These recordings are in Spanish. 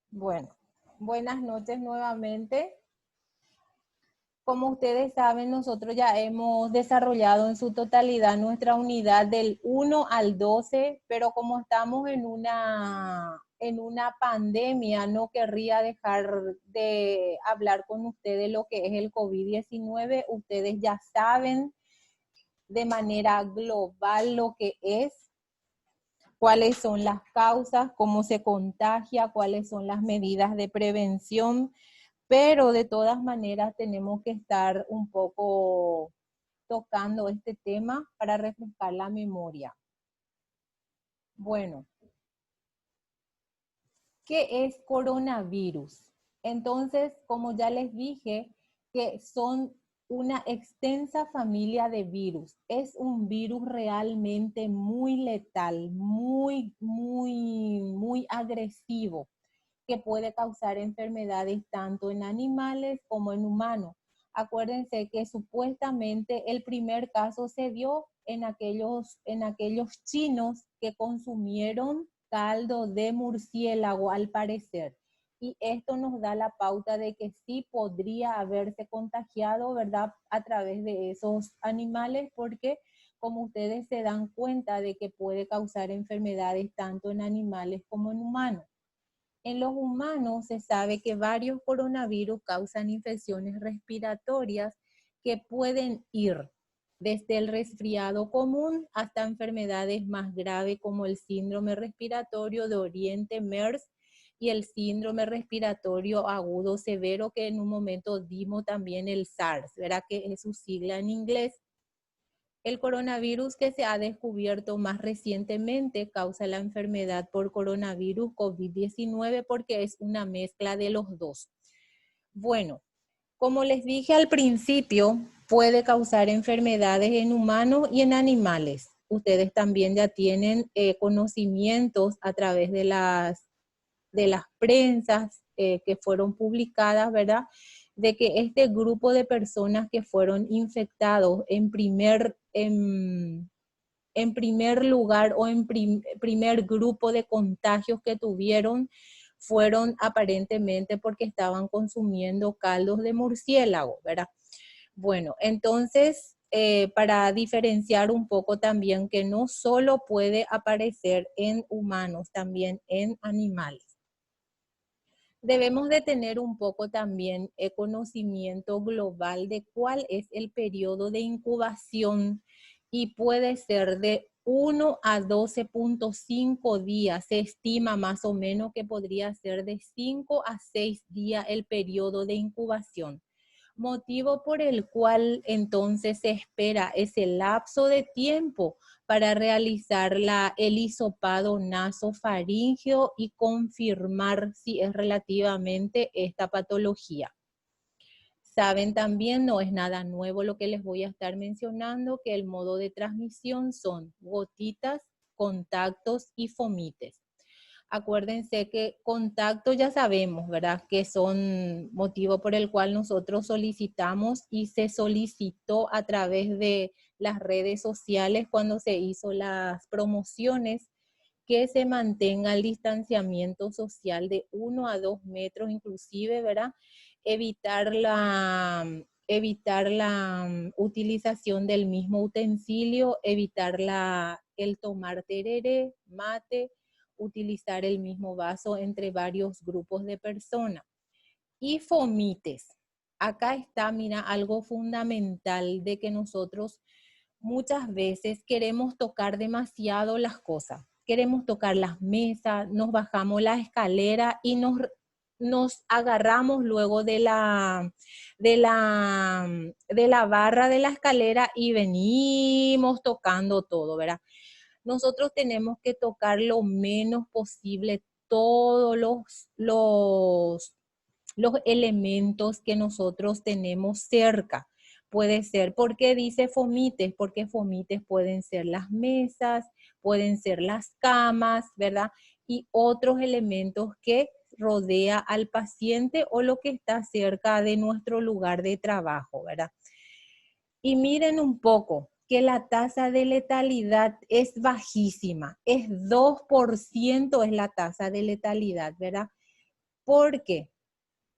Bueno, buenas noches nuevamente. Como ustedes saben, nosotros ya hemos desarrollado en su totalidad nuestra unidad del 1 al 12, pero como estamos en una pandemia, no querría dejar de hablar con ustedes lo que es el COVID-19. Ustedes ya saben de manera global lo que es, cuáles son las causas, cómo se contagia, cuáles son las medidas de prevención, pero de todas maneras tenemos que estar un poco tocando este tema para refrescar la memoria. Bueno, ¿qué es coronavirus? Entonces, como ya les dije, que son una extensa familia de virus. Es un virus realmente muy letal, muy agresivo, que puede causar enfermedades tanto en animales como en humanos. Acuérdense que supuestamente el primer caso se dio en aquellos chinos que consumieron caldo de murciélago, al parecer. Y esto nos da la pauta de que sí podría haberse contagiado, ¿verdad?, a través de esos animales, porque como ustedes se dan cuenta de que puede causar enfermedades tanto en animales como en humanos. En los humanos se sabe que varios coronavirus causan infecciones respiratorias que pueden ir desde el resfriado común hasta enfermedades más graves como el síndrome respiratorio de Oriente, MERS, y el síndrome respiratorio agudo severo, que en un momento dimos también el SARS, ¿verdad?, que es su sigla en inglés. El coronavirus que se ha descubierto más recientemente causa la enfermedad por coronavirus COVID-19 porque es una mezcla de los dos. Bueno, como les dije al principio, puede causar enfermedades en humanos y en animales. Ustedes también ya tienen conocimientos a través de las prensas que fueron publicadas, ¿verdad?, de que este grupo de personas que fueron infectados en primer lugar o en primer grupo de contagios que tuvieron fueron aparentemente porque estaban consumiendo caldos de murciélago, ¿verdad? Bueno, entonces, para diferenciar un poco también que no solo puede aparecer en humanos, también en animales. Debemos de tener un poco también el conocimiento global de cuál es el periodo de incubación, y puede ser de 1 a 12.5 días. Se estima más o menos que podría ser de 5 a 6 días el periodo de incubación. Motivo por el cual entonces se espera ese lapso de tiempo para realizar el hisopado nasofaríngeo y confirmar si es relativamente esta patología. Saben también, no es nada nuevo lo que les voy a estar mencionando, que el modo de transmisión son gotitas, contactos y fomites. Acuérdense que contacto ya sabemos, ¿verdad?, que son motivo por el cual nosotros solicitamos y se solicitó a través de las redes sociales cuando se hizo las promociones que se mantenga el distanciamiento social de 1 a 2 metros inclusive, ¿verdad? Evitar la utilización del mismo utensilio, evitar el tomar tereré, mate, utilizar el mismo vaso entre varios grupos de personas. Y fomites. Acá está, mira, algo fundamental de que nosotros muchas veces queremos tocar demasiado las cosas. Queremos tocar las mesas, nos bajamos la escalera y nos agarramos luego de la barra de la escalera y venimos tocando todo, ¿verdad? Nosotros tenemos que tocar lo menos posible todos los elementos que nosotros tenemos cerca. Puede ser, ¿por qué dice fomites? Porque fomites pueden ser las mesas, pueden ser las camas, ¿verdad? Y otros elementos que rodea al paciente o lo que está cerca de nuestro lugar de trabajo, ¿verdad? Y miren un poco, que la tasa de letalidad es bajísima, es 2% es la tasa de letalidad, ¿verdad? ¿Por qué?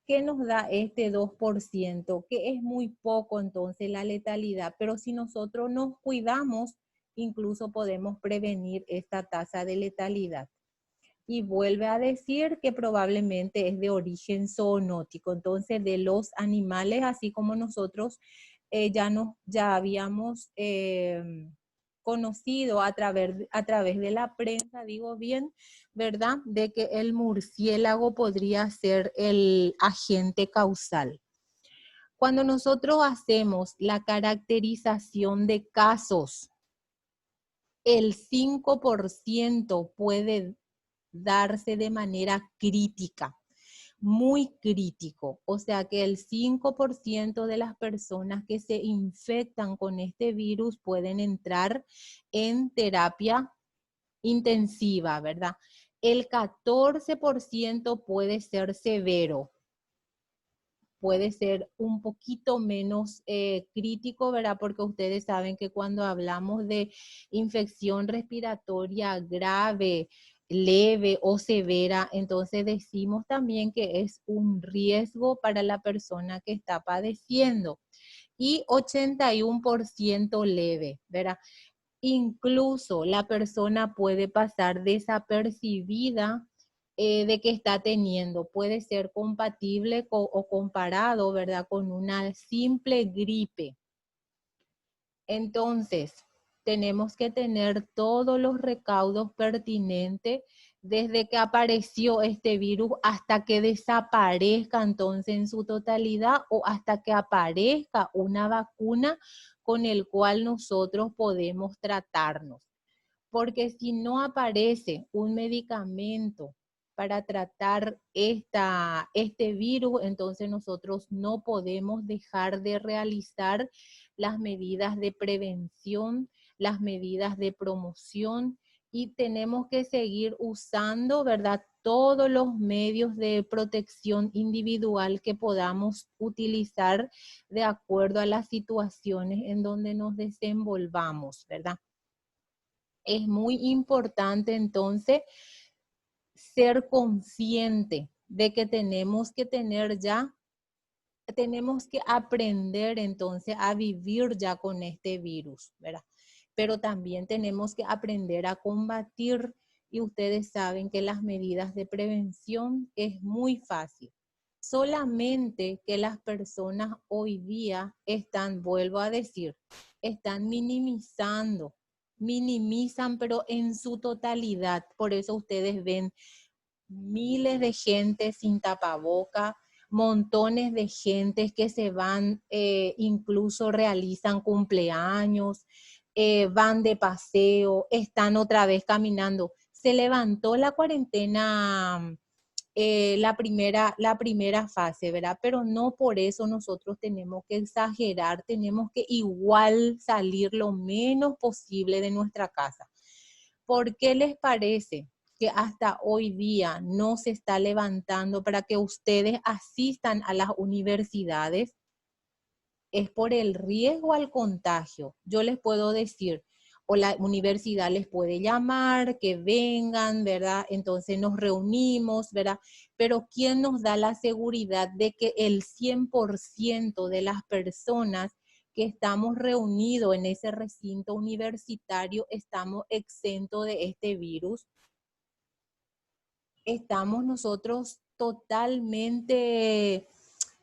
¿Qué nos da este 2%? Que es muy poco entonces la letalidad, pero si nosotros nos cuidamos, incluso podemos prevenir esta tasa de letalidad. Y vuelve a decir que probablemente es de origen zoonótico, entonces de los animales, así como nosotros ya habíamos conocido a través de la prensa, digo bien, ¿verdad? De que el murciélago podría ser el agente causal. Cuando nosotros hacemos la caracterización de casos, el 5% puede darse de manera crítica, muy crítico. O sea que el 5% de las personas que se infectan con este virus pueden entrar en terapia intensiva, ¿verdad? El 14% puede ser severo, puede ser un poquito menos crítico, ¿verdad? Porque ustedes saben que cuando hablamos de infección respiratoria grave, leve o severa, entonces decimos también que es un riesgo para la persona que está padeciendo. Y 81% leve, ¿verdad? Incluso la persona puede pasar desapercibida de que está teniendo. Puede ser compatible o comparado, ¿verdad?, con una simple gripe. Entonces, tenemos que tener todos los recaudos pertinentes desde que apareció este virus hasta que desaparezca entonces en su totalidad o hasta que aparezca una vacuna con el cual nosotros podemos tratarnos. Porque si no aparece un medicamento para tratar este virus, entonces nosotros no podemos dejar de realizar las medidas de prevención, las medidas de promoción y tenemos que seguir usando, ¿verdad?, todos los medios de protección individual que podamos utilizar de acuerdo a las situaciones en donde nos desenvolvamos, ¿verdad? Es muy importante entonces ser consciente de que tenemos que tenemos que aprender entonces a vivir ya con este virus, ¿verdad? Pero también tenemos que aprender a combatir y ustedes saben que las medidas de prevención es muy fácil. Solamente que las personas hoy día vuelvo a decir, están minimizan, pero en su totalidad. Por eso ustedes ven miles de gente sin tapaboca, montones de gente que se van, incluso realizan cumpleaños, van de paseo, están otra vez caminando. Se levantó la cuarentena, la primera fase, ¿verdad? Pero no por eso nosotros tenemos que exagerar, tenemos que igual salir lo menos posible de nuestra casa. ¿Por qué les parece que hasta hoy día no se está levantando para que ustedes asistan a las universidades? Es por el riesgo al contagio. Yo les puedo decir, o la universidad les puede llamar, que vengan, ¿verdad? Entonces nos reunimos, ¿verdad? Pero ¿quién nos da la seguridad de que el 100% de las personas que estamos reunidos en ese recinto universitario estamos exentos de este virus? Estamos nosotros totalmente,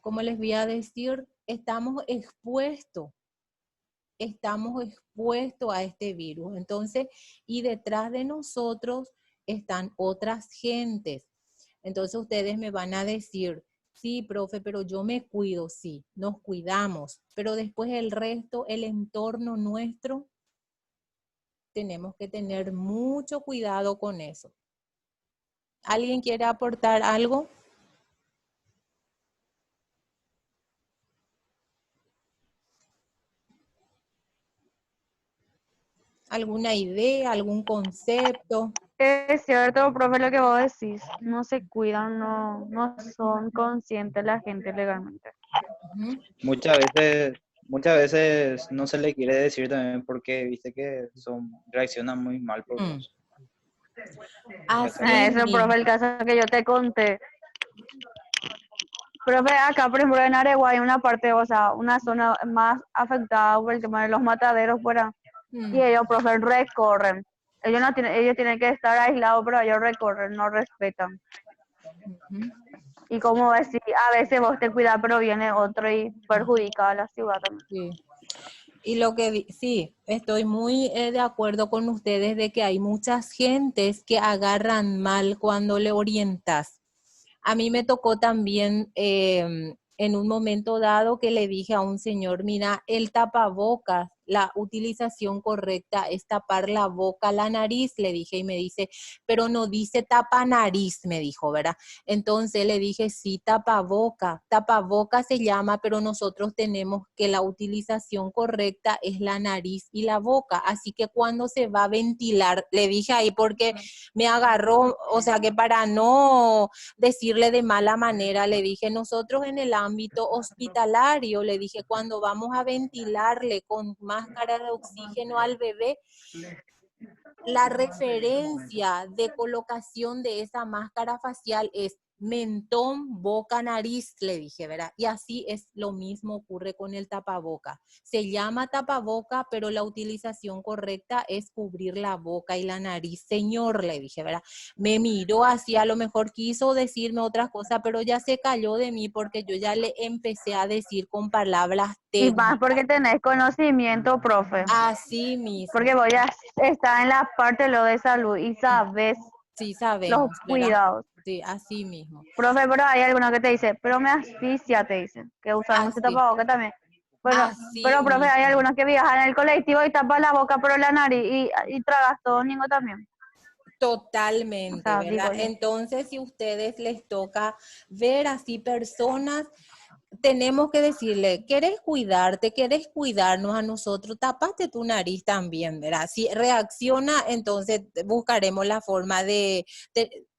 ¿cómo les voy a decir? Estamos expuestos a este virus. Entonces, y detrás de nosotros están otras gentes. Entonces ustedes me van a decir, sí, profe, pero yo me cuido, sí, nos cuidamos, pero después el resto, el entorno nuestro, tenemos que tener mucho cuidado con eso. ¿Alguien quiere aportar algo? ¿Alguna idea, algún concepto? Es cierto, profe, lo que vos decís. No se cuidan, no son conscientes la gente legalmente. Ujú. Muchas veces muchas veces no se le quiere decir también porque viste que reaccionan muy mal por Mm. vos. Así Eso, profe, el mismo. caso que yo te conté. Profe, acá, por ejemplo, en Areguá hay una parte, o sea, una zona más afectada por el tema de los mataderos, fuera. Y Mm. ellos, profe, recorren. Ellos tienen que estar aislados, pero ellos recorren, no respetan. Ujú. Y como decir, a veces vos te cuidas, pero viene otro y perjudica a la ciudad también. Sí. Y sí, estoy muy de acuerdo con ustedes de que hay muchas gentes que agarran mal cuando le orientas. A mí me tocó también en un momento dado que le dije a un señor, mira, el tapabocas, la utilización correcta es tapar la boca, la nariz, le dije, y me dice, pero no dice tapa nariz, me dijo, ¿verdad? Entonces le dije, sí, tapaboca se llama, pero nosotros tenemos que la utilización correcta es la nariz y la boca, así que cuando se va a ventilar, le dije ahí porque me agarró, o sea que para no decirle de mala manera, le dije, nosotros en el ámbito hospitalario, le dije, cuando vamos a ventilarle con máscara de oxígeno al bebé, la referencia de colocación de esa máscara facial es mentón, boca, nariz, le dije, ¿verdad? Y así es lo mismo ocurre con el tapaboca. Se llama tapaboca, pero la utilización correcta es cubrir la boca y la nariz. Señor, le dije, ¿verdad? Me miró así, a lo mejor quiso decirme otra cosa, pero ya se cayó de mí porque yo ya le empecé a decir con palabras Y más técnicas. porque tenés conocimiento, profe. Así mismo. Porque voy a estar en la parte de lo de salud y sabes Sí, los sabemos, ¿verdad? cuidados. Sí, así mismo. Profe, pero hay alguno que te dice, pero me asfixia, te dicen, que usan mucho Así, tapabocas también. Bueno, así pero profe, hay mismo. algunos que viajan en el colectivo y tapan la boca pero la nariz y tragas todo ningo también. O Totalmente, sea, ¿verdad? digo yo. Entonces, si a ustedes les toca ver así personas, tenemos que decirle, ¿querés cuidarte? ¿Querés cuidarnos a nosotros? Tapate tu nariz también, ¿verdad? Si reacciona, entonces buscaremos la forma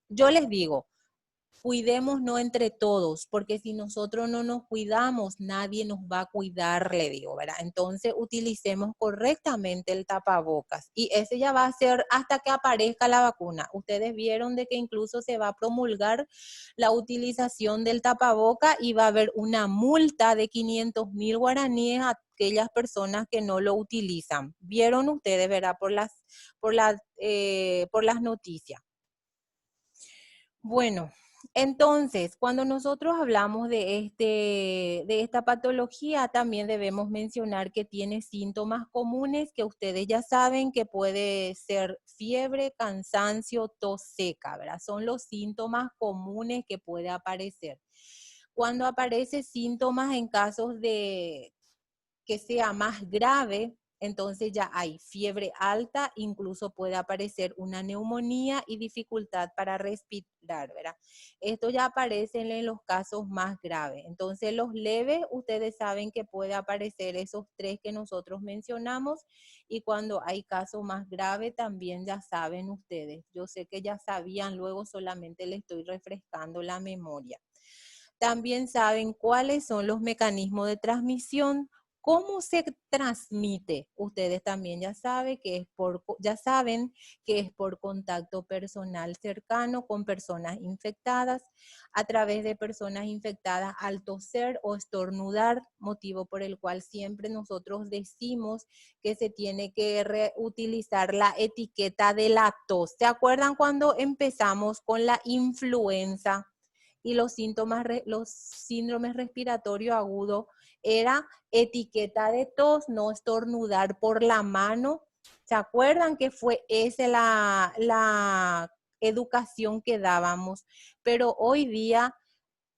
yo les digo, cuidémonos entre todos, porque si nosotros no nos cuidamos, nadie nos va a cuidar, le digo, ¿verdad? Entonces, utilicemos correctamente el tapabocas y ese ya va a ser hasta que aparezca la vacuna. Ustedes vieron de que incluso se va a promulgar la utilización del tapaboca y va a haber una multa de 500,000 guaraníes a aquellas personas que no lo utilizan. Vieron ustedes, ¿verdad? Por las noticias. Bueno, entonces, cuando nosotros hablamos de esta patología, también debemos mencionar que tiene síntomas comunes que ustedes ya saben que puede ser fiebre, cansancio, tos seca, ¿verdad? Son los síntomas comunes que puede aparecer. Cuando aparecen síntomas en casos de que sea más grave, entonces ya hay fiebre alta, incluso puede aparecer una neumonía y dificultad para respirar, ¿verdad? Esto ya aparece en los casos más graves. Entonces los leves, ustedes saben que puede aparecer esos tres que nosotros mencionamos y cuando hay casos más graves también ya saben ustedes. Yo sé que ya sabían, luego solamente les estoy refrescando la memoria. También saben cuáles son los mecanismos de transmisión. ¿Cómo se transmite? Ustedes también ya saben que es por contacto personal cercano con personas infectadas, a través de personas infectadas al toser o estornudar, motivo por el cual siempre nosotros decimos que se tiene que reutilizar la etiqueta de la tos. ¿Se acuerdan cuando empezamos con la influenza? Y los síndromes respiratorios agudos era etiqueta de tos, no estornudar por la mano. ¿Se acuerdan que fue esa la educación que dábamos? Pero hoy día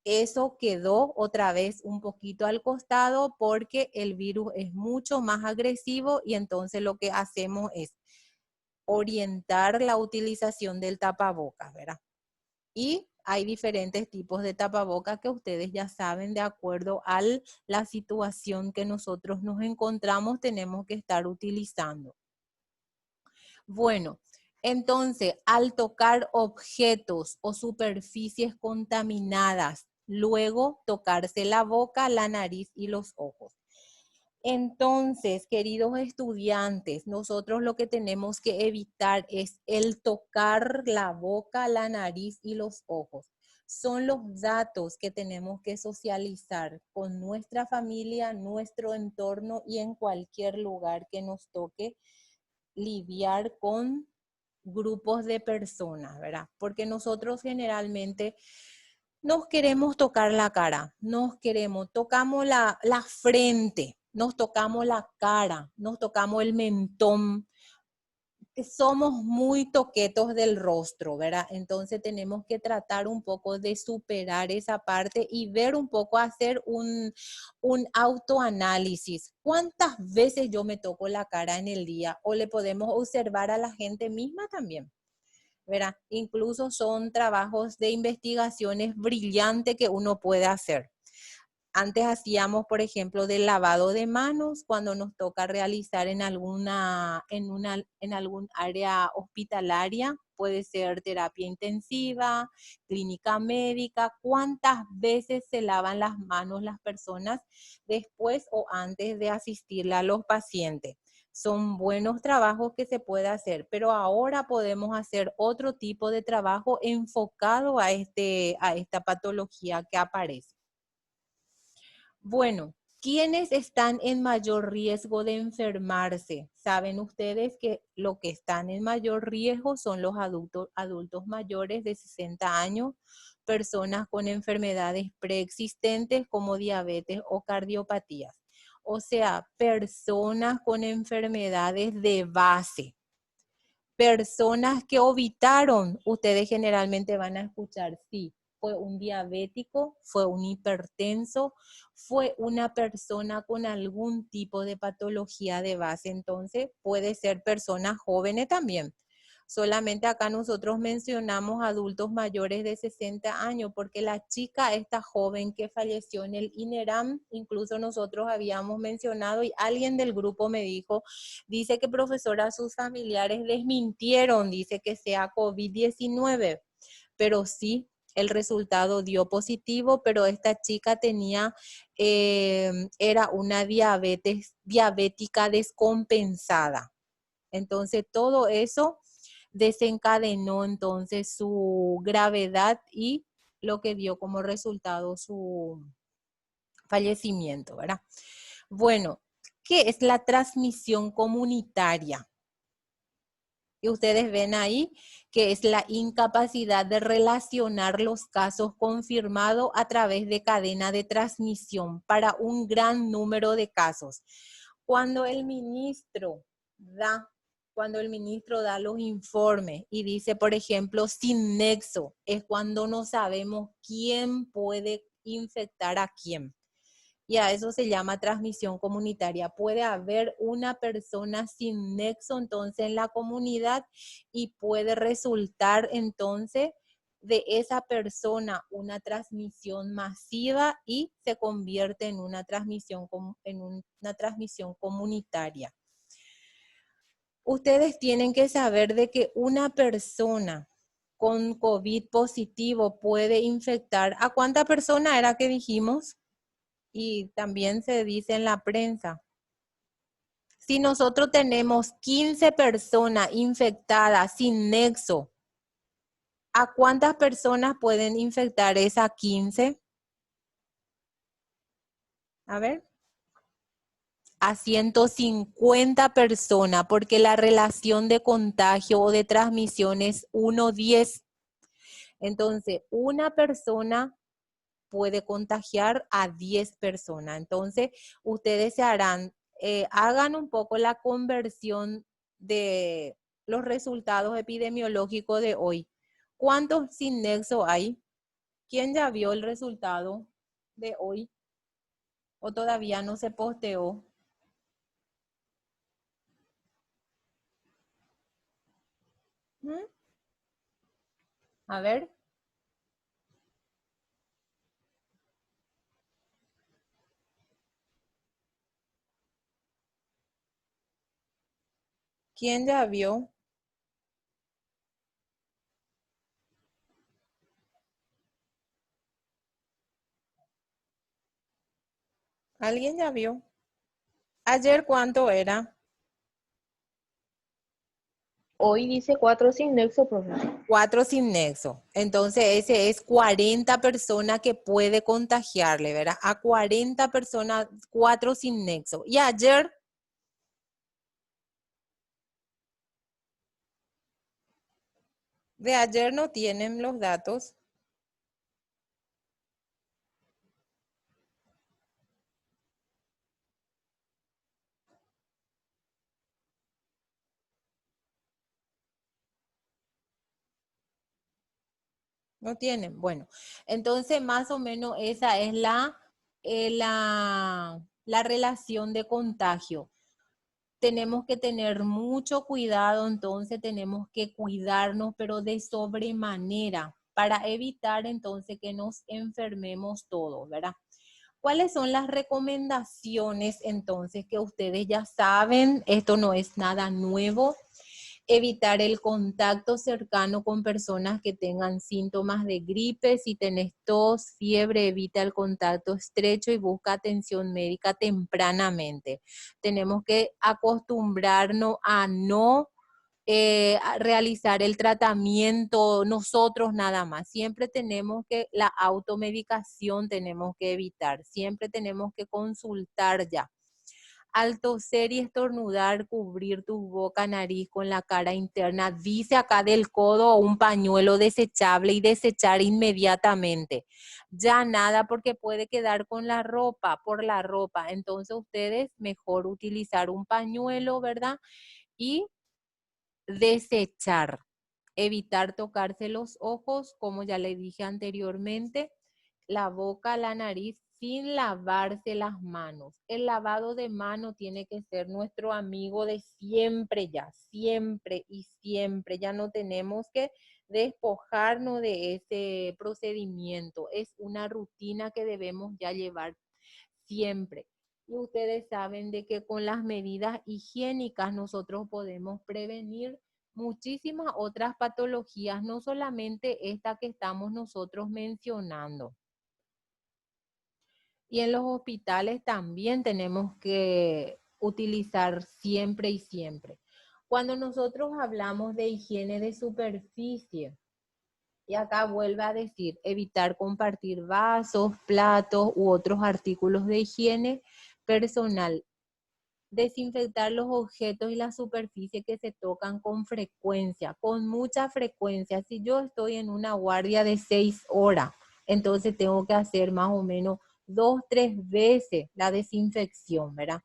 eso quedó otra vez un poquito al costado porque el virus es mucho más agresivo y entonces lo que hacemos es orientar la utilización del tapabocas, ¿verdad? Y hay diferentes tipos de tapabocas que ustedes ya saben, de acuerdo a la situación que nosotros nos encontramos, tenemos que estar utilizando. Bueno, entonces, al tocar objetos o superficies contaminadas, luego tocarse la boca, la nariz y los ojos. Entonces, queridos estudiantes, nosotros lo que tenemos que evitar es el tocar la boca, la nariz y los ojos. Son los datos que tenemos que socializar con nuestra familia, nuestro entorno y en cualquier lugar que nos toque lidiar con grupos de personas, ¿verdad? Porque nosotros generalmente nos queremos tocar la cara, tocamos la frente, nos tocamos la cara, nos tocamos el mentón. Somos muy toquetos del rostro, ¿verdad? Entonces tenemos que tratar un poco de superar esa parte y ver un poco, hacer un autoanálisis. ¿Cuántas veces yo me toco la cara en el día? O le podemos observar a la gente misma también, ¿verdad? Incluso son trabajos de investigaciones brillantes que uno puede hacer. Antes hacíamos, por ejemplo, del lavado de manos cuando nos toca realizar en algún área hospitalaria, puede ser terapia intensiva, clínica médica. ¿Cuántas veces se lavan las manos las personas después o antes de asistirle a los pacientes? Son buenos trabajos que se puede hacer, pero ahora podemos hacer otro tipo de trabajo enfocado a esta patología que aparece. Bueno, ¿quiénes están en mayor riesgo de enfermarse? Saben ustedes que lo que están en mayor riesgo son los adultos mayores de 60 años, personas con enfermedades preexistentes como diabetes o cardiopatías. O sea, personas con enfermedades de base. Personas que ovitaron, ustedes generalmente van a escuchar, sí, fue un diabético, fue un hipertenso, fue una persona con algún tipo de patología de base, entonces puede ser personas jóvenes también. Solamente acá nosotros mencionamos adultos mayores de 60 años, porque la chica, esta joven que falleció en el INERAM, incluso nosotros habíamos mencionado y alguien del grupo me dijo, dice que profesora, sus familiares desmintieron, dice que sea COVID-19, pero sí, el resultado dio positivo, pero esta chica tenía, era una diabética descompensada. Entonces todo eso desencadenó entonces su gravedad y lo que dio como resultado su fallecimiento, ¿verdad? Bueno, ¿qué es la transmisión comunitaria? Y ustedes ven ahí que es la incapacidad de relacionar los casos confirmados a través de cadena de transmisión para un gran número de casos. Cuando el ministro da los informes y dice, por ejemplo, sin nexo, es cuando no sabemos quién puede infectar a quién. Y a eso se llama transmisión comunitaria. Puede haber una persona sin nexo entonces en la comunidad y puede resultar entonces de esa persona una transmisión masiva y se convierte en una transmisión comunitaria. Ustedes tienen que saber de que una persona con COVID positivo puede infectar. ¿A cuánta persona era que dijimos? Y también se dice en la prensa. Si nosotros tenemos 15 personas infectadas sin nexo, ¿a cuántas personas pueden infectar esas 15? A ver. A 150 personas, porque la relación de contagio o de transmisión es 1:10. Entonces, una persona puede contagiar a 10 personas. Entonces, ustedes se harán, hagan un poco la conversión de los resultados epidemiológicos de hoy. ¿Cuántos sin nexo hay? ¿Quién ya vio el resultado de hoy? ¿O todavía no se posteó? ¿Mm? A ver. ¿Quién ya vio? ¿Alguien ya vio? ¿Ayer cuánto era? Hoy dice 4 sin nexo, profesor. 4 sin nexo. Entonces ese es 40 personas que puede contagiarle, ¿verdad? A 40 personas, 4 sin nexo. Y ayer, de ayer no tienen los datos. No tienen. Bueno, entonces más o menos esa es la relación de contagio. Tenemos que tener mucho cuidado, entonces tenemos que cuidarnos, pero de sobremanera, para evitar entonces que nos enfermemos todos, ¿verdad? ¿Cuáles son las recomendaciones entonces que ustedes ya saben? Esto no es nada nuevo. Evitar el contacto cercano con personas que tengan síntomas de gripe. Si tenés tos, fiebre, evita el contacto estrecho y busca atención médica tempranamente. Tenemos que acostumbrarnos a no a realizar el tratamiento nosotros nada más. Siempre tenemos que, la automedicación tenemos que evitar. Siempre tenemos que consultar ya. Al toser y estornudar, cubrir tu boca, nariz con la cara interna. Dice acá del codo un pañuelo desechable y desechar inmediatamente. Ya nada porque puede quedar con la ropa, por la ropa. Entonces ustedes mejor utilizar un pañuelo, ¿verdad? Y desechar. Evitar tocarse los ojos, como ya le dije anteriormente, la boca, la nariz, sin lavarse las manos. El lavado de mano tiene que ser nuestro amigo de siempre ya, siempre y siempre. Ya no tenemos que despojarnos de ese procedimiento. Es una rutina que debemos ya llevar siempre. Y ustedes saben de que con las medidas higiénicas nosotros podemos prevenir muchísimas otras patologías, no solamente esta que estamos nosotros mencionando. Y en los hospitales también tenemos que utilizar siempre y siempre. Cuando nosotros hablamos de higiene de superficie, y acá vuelve a decir, evitar compartir vasos, platos u otros artículos de higiene personal. Desinfectar los objetos y la superficie que se tocan con frecuencia, con mucha frecuencia. Si yo estoy en una guardia de 6 horas, entonces tengo que hacer más o menos 2, 3 veces la desinfección, ¿verdad?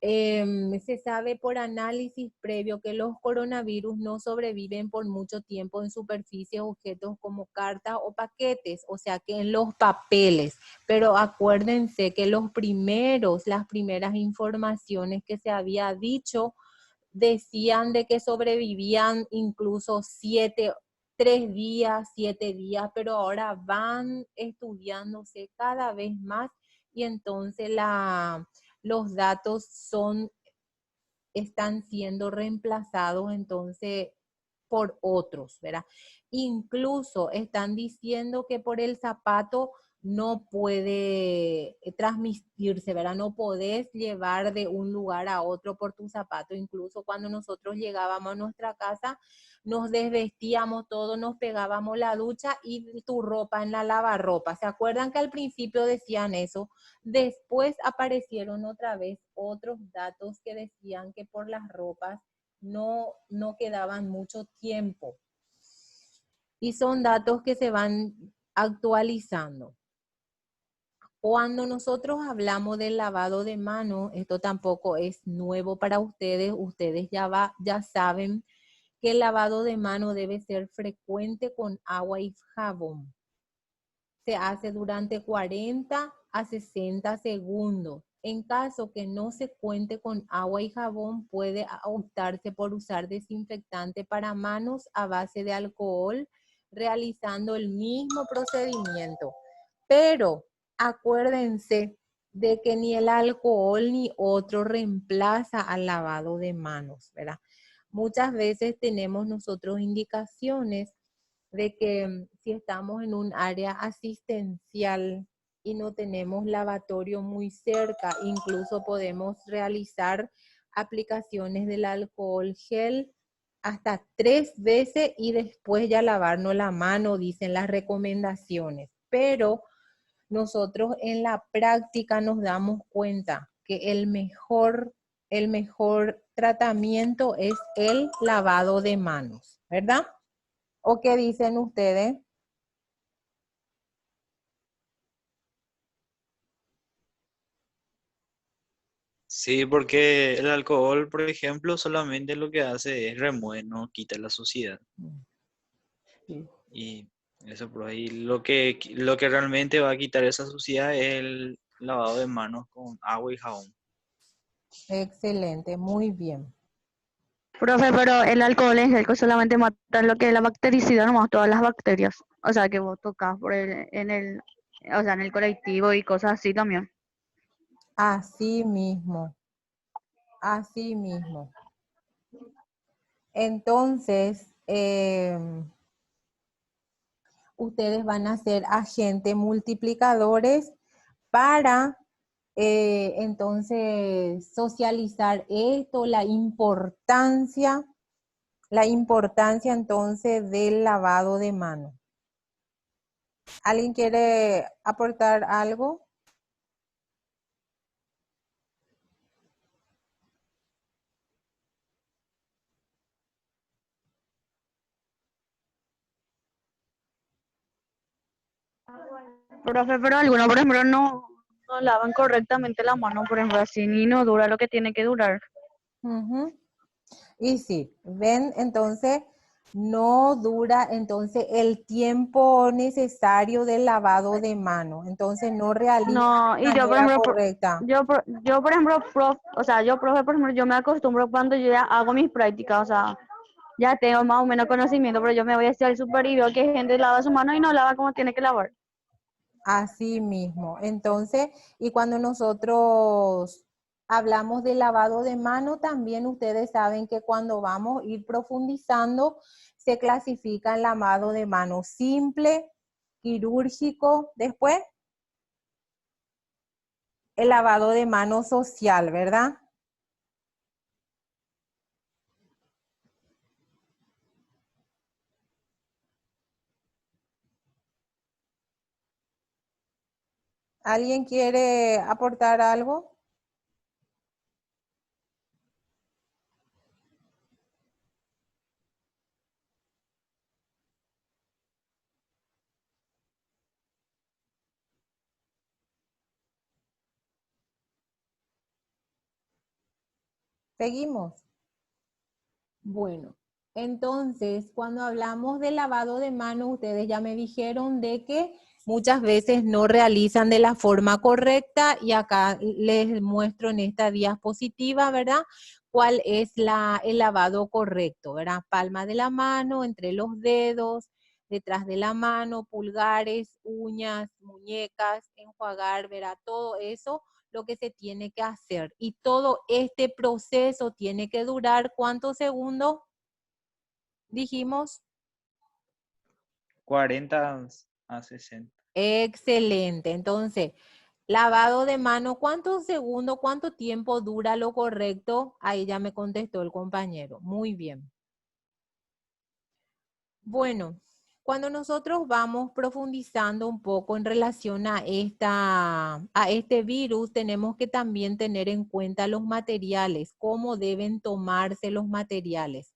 Se sabe por análisis previo que los coronavirus no sobreviven por mucho tiempo en superficies, objetos como cartas o paquetes, o sea que en los papeles. Pero acuérdense que las primeras informaciones que se había dicho decían de que sobrevivían incluso 3 días, 7 días, pero ahora van estudiándose cada vez más y entonces los datos están siendo reemplazados entonces por otros, ¿verdad? Incluso están diciendo que por el zapato no puede transmitirse, ¿verdad? No podés llevar de un lugar a otro por tu zapato. Incluso cuando nosotros llegábamos a nuestra casa, nos desvestíamos todo, nos pegábamos la ducha y tu ropa en la lavarropa. ¿Se acuerdan que al principio decían eso? Después aparecieron otra vez otros datos que decían que por las ropas no quedaban mucho tiempo. Y son datos que se van actualizando. Cuando nosotros hablamos del lavado de manos, esto tampoco es nuevo para ustedes. Ustedes ya saben que el lavado de manos debe ser frecuente con agua y jabón. Se hace durante 40 a 60 segundos. En caso que no se cuente con agua y jabón, puede optarse por usar desinfectante para manos a base de alcohol, realizando el mismo procedimiento. Pero acuérdense de que ni el alcohol ni otro reemplaza al lavado de manos, ¿verdad? Muchas veces tenemos nosotros indicaciones de que si estamos en un área asistencial y no tenemos lavatorio muy cerca, incluso podemos realizar aplicaciones del alcohol gel hasta 3 veces y después ya lavarnos la mano, dicen las recomendaciones. Pero nosotros en la práctica nos damos cuenta que el mejor tratamiento es el lavado de manos, ¿verdad? ¿O qué dicen ustedes? Sí, porque el alcohol, por ejemplo, solamente lo que hace es remueve, no quita la suciedad. Sí. Y eso por ahí, lo que realmente va a quitar esa suciedad es el lavado de manos con agua y jabón. Excelente, muy bien. Profe, pero el alcohol en gel solamente mata lo que es la bactericidad, nomás todas las bacterias. O sea, que vos tocas o sea, en el colectivo y cosas así también. Así mismo, así mismo. Entonces, ustedes van a ser agentes multiplicadores para entonces socializar esto, la importancia entonces del lavado de manos. ¿Alguien quiere aportar algo? Profe, pero algunos, por ejemplo, no lavan correctamente la mano, por ejemplo, así, ni no dura lo que tiene que durar. Uh-huh. Y sí, ven, entonces no dura entonces el tiempo necesario del lavado de mano, entonces no realiza No, de y yo, por manera ejemplo, correcta. yo, por ejemplo, o sea, yo, profe, por ejemplo, yo me acostumbro cuando yo ya hago mis prácticas, o sea, ya tengo más o menos conocimiento, pero yo me voy hacia el súper y veo que gente lava su mano y no lava como tiene que lavar. Así mismo. Entonces, y cuando nosotros hablamos de lavado de mano, también ustedes saben que cuando vamos a ir profundizando, se clasifica el lavado de mano simple, quirúrgico, después el lavado de mano social, ¿verdad? ¿Alguien quiere aportar algo? Seguimos. Bueno, entonces, cuando hablamos de lavado de manos, ustedes ya me dijeron de que muchas veces no realizan de la forma correcta y acá les muestro en esta diapositiva, ¿verdad? ¿Cuál es el lavado correcto, ¿verdad? Palma de la mano, entre los dedos, detrás de la mano, pulgares, uñas, muñecas, enjuagar, ¿verdad? Todo eso lo que se tiene que hacer. Y todo este proceso tiene que durar, ¿cuántos segundos? Dijimos. 40 a 60. Excelente. Entonces, lavado de mano, ¿cuántos segundos, cuánto tiempo dura lo correcto? Ahí ya me contestó el compañero. Muy bien. Bueno, cuando nosotros vamos profundizando un poco en relación a este virus, tenemos que también tener en cuenta los materiales, cómo deben tomarse los materiales.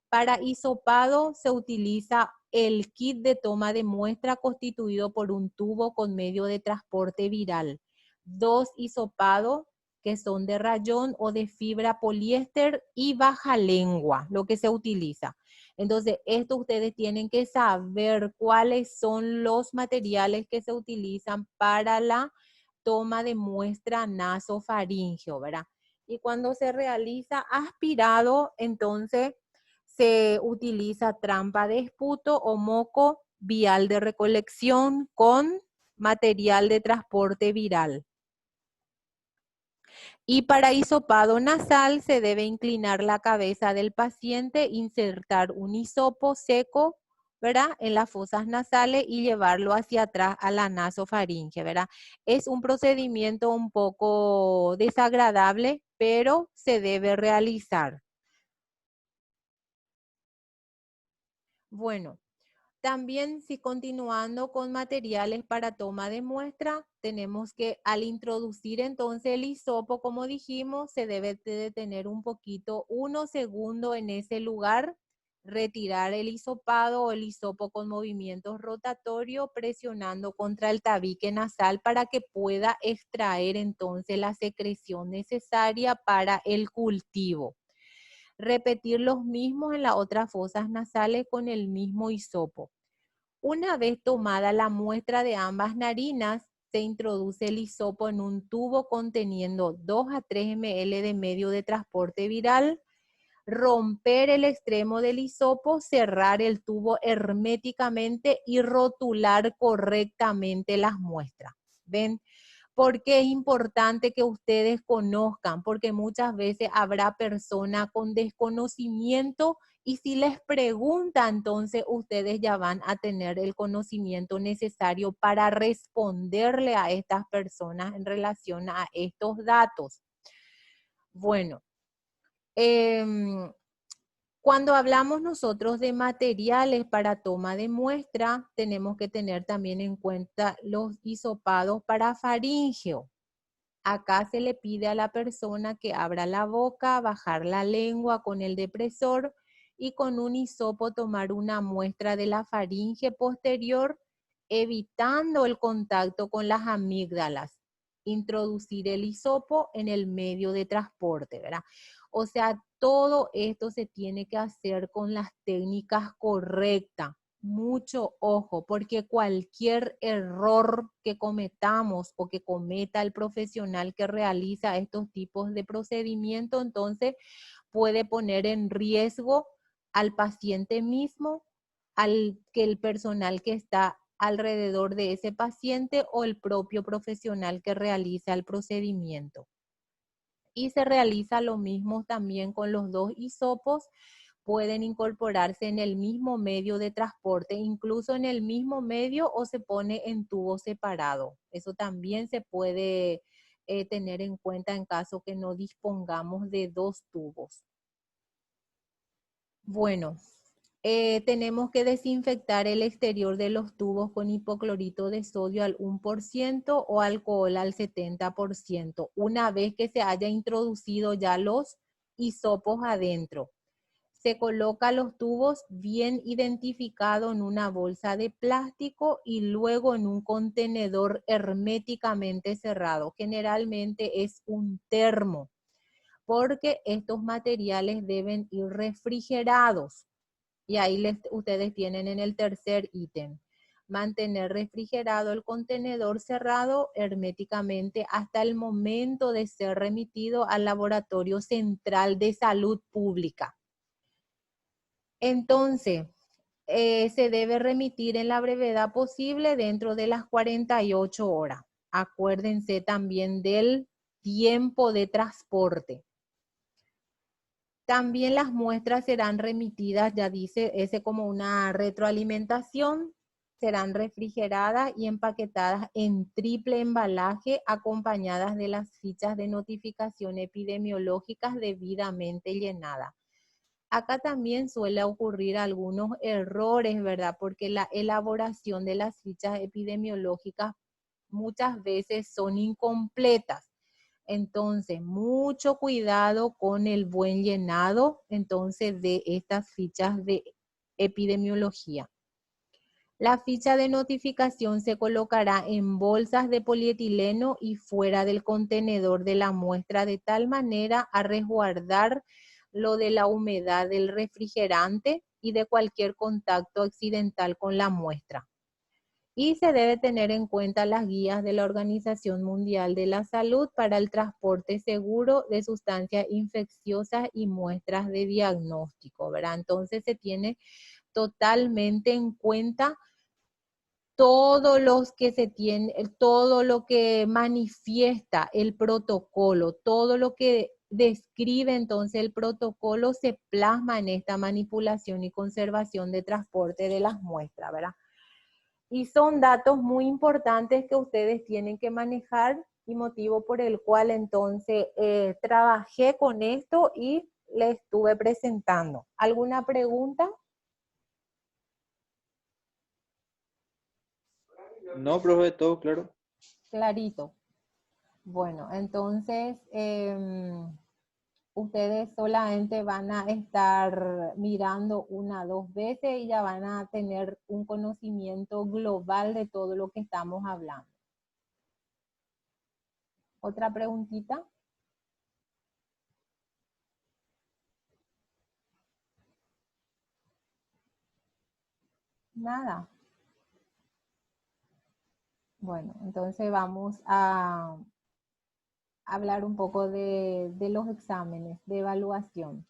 Para hisopado se utiliza el kit de toma de muestra constituido por un tubo con medio de transporte viral, 2 hisopados que son de rayón o de fibra poliéster y baja lengua, lo que se utiliza. Entonces, esto ustedes tienen que saber cuáles son los materiales que se utilizan para la toma de muestra nasofaringeo, ¿verdad? Y cuando se realiza aspirado, entonces se utiliza trampa de esputo o moco vial de recolección con material de transporte viral. Y para hisopado nasal se debe inclinar la cabeza del paciente, insertar un hisopo seco ¿verdad? En las fosas nasales y llevarlo hacia atrás a la nasofaringe, ¿verdad? Es un procedimiento un poco desagradable, pero se debe realizar. Bueno, también si continuando con materiales para toma de muestra, tenemos que al introducir entonces el hisopo, como dijimos, se debe de detener un poquito, unos segundos en ese lugar, retirar el hisopado o el hisopo con movimientos rotatorios, presionando contra el tabique nasal para que pueda extraer entonces la secreción necesaria para el cultivo. Repetir los mismos en las otras fosas nasales con el mismo hisopo. Una vez tomada la muestra de ambas narinas, se introduce el hisopo en un tubo conteniendo 2 a 3 ml de medio de transporte viral, romper el extremo del hisopo, cerrar el tubo herméticamente y rotular correctamente las muestras. ¿Ven? Porque es importante que ustedes conozcan, porque muchas veces habrá personas con desconocimiento y si les preguntan, entonces ustedes ya van a tener el conocimiento necesario para responderle a estas personas en relación a estos datos. Bueno, cuando hablamos nosotros de materiales para toma de muestra, tenemos que tener también en cuenta los hisopados para faríngeo. Acá se le pide a la persona que abra la boca, bajar la lengua con el depresor y con un hisopo tomar una muestra de la faringe posterior, evitando el contacto con las amígdalas. Introducir el hisopo en el medio de transporte, ¿verdad? O sea, todo esto se tiene que hacer con las técnicas correctas. Mucho ojo, porque cualquier error que cometamos o que cometa el profesional que realiza estos tipos de procedimiento, entonces puede poner en riesgo al paciente mismo, al que el personal que está alrededor de ese paciente o el propio profesional que realiza el procedimiento. Y se realiza lo mismo también con los dos hisopos, pueden incorporarse en el mismo medio de transporte, incluso en el mismo medio o se pone en tubo separado. Eso también se puede tener en cuenta en caso que no dispongamos de dos tubos. Bueno, tenemos que desinfectar el exterior de los tubos con hipoclorito de sodio al 1% o alcohol al 70%, una vez que se haya introducido ya los hisopos adentro. Se coloca los tubos bien identificados en una bolsa de plástico y luego en un contenedor herméticamente cerrado. Generalmente es un termo, porque estos materiales deben ir refrigerados. Y ahí ustedes tienen en el tercer ítem. Mantener refrigerado el contenedor cerrado herméticamente hasta el momento de ser remitido al Laboratorio Central de Salud Pública. Entonces, se debe remitir en la brevedad posible dentro de las 48 horas. Acuérdense también del tiempo de transporte. También las muestras serán remitidas, ya dice, ese como una retroalimentación, serán refrigeradas y empaquetadas en triple embalaje acompañadas de las fichas de notificación epidemiológicas debidamente llenadas. Acá también suele ocurrir algunos errores, ¿verdad? Porque la elaboración de las fichas epidemiológicas muchas veces son incompletas. Entonces, mucho cuidado con el buen llenado, entonces, de estas fichas de epidemiología. La ficha de notificación se colocará en bolsas de polietileno y fuera del contenedor de la muestra de tal manera a resguardar lo de la humedad del refrigerante y de cualquier contacto accidental con la muestra. Y se debe tener en cuenta las guías de la Organización Mundial de la Salud para el transporte seguro de sustancias infecciosas y muestras de diagnóstico, ¿verdad? Entonces se tiene totalmente en cuenta todo lo que manifiesta el protocolo, todo lo que describe entonces el protocolo, se plasma en esta manipulación y conservación de transporte de las muestras, ¿verdad? Y son datos muy importantes que ustedes tienen que manejar y motivo por el cual entonces trabajé con esto y les estuve presentando. ¿Alguna pregunta? No, profe, todo claro. Clarito. Bueno, entonces ustedes solamente van a estar mirando una o dos veces y ya van a tener un conocimiento global de todo lo que estamos hablando. ¿Otra preguntita? Nada. Bueno, entonces vamos a hablar un poco de los exámenes de evaluación.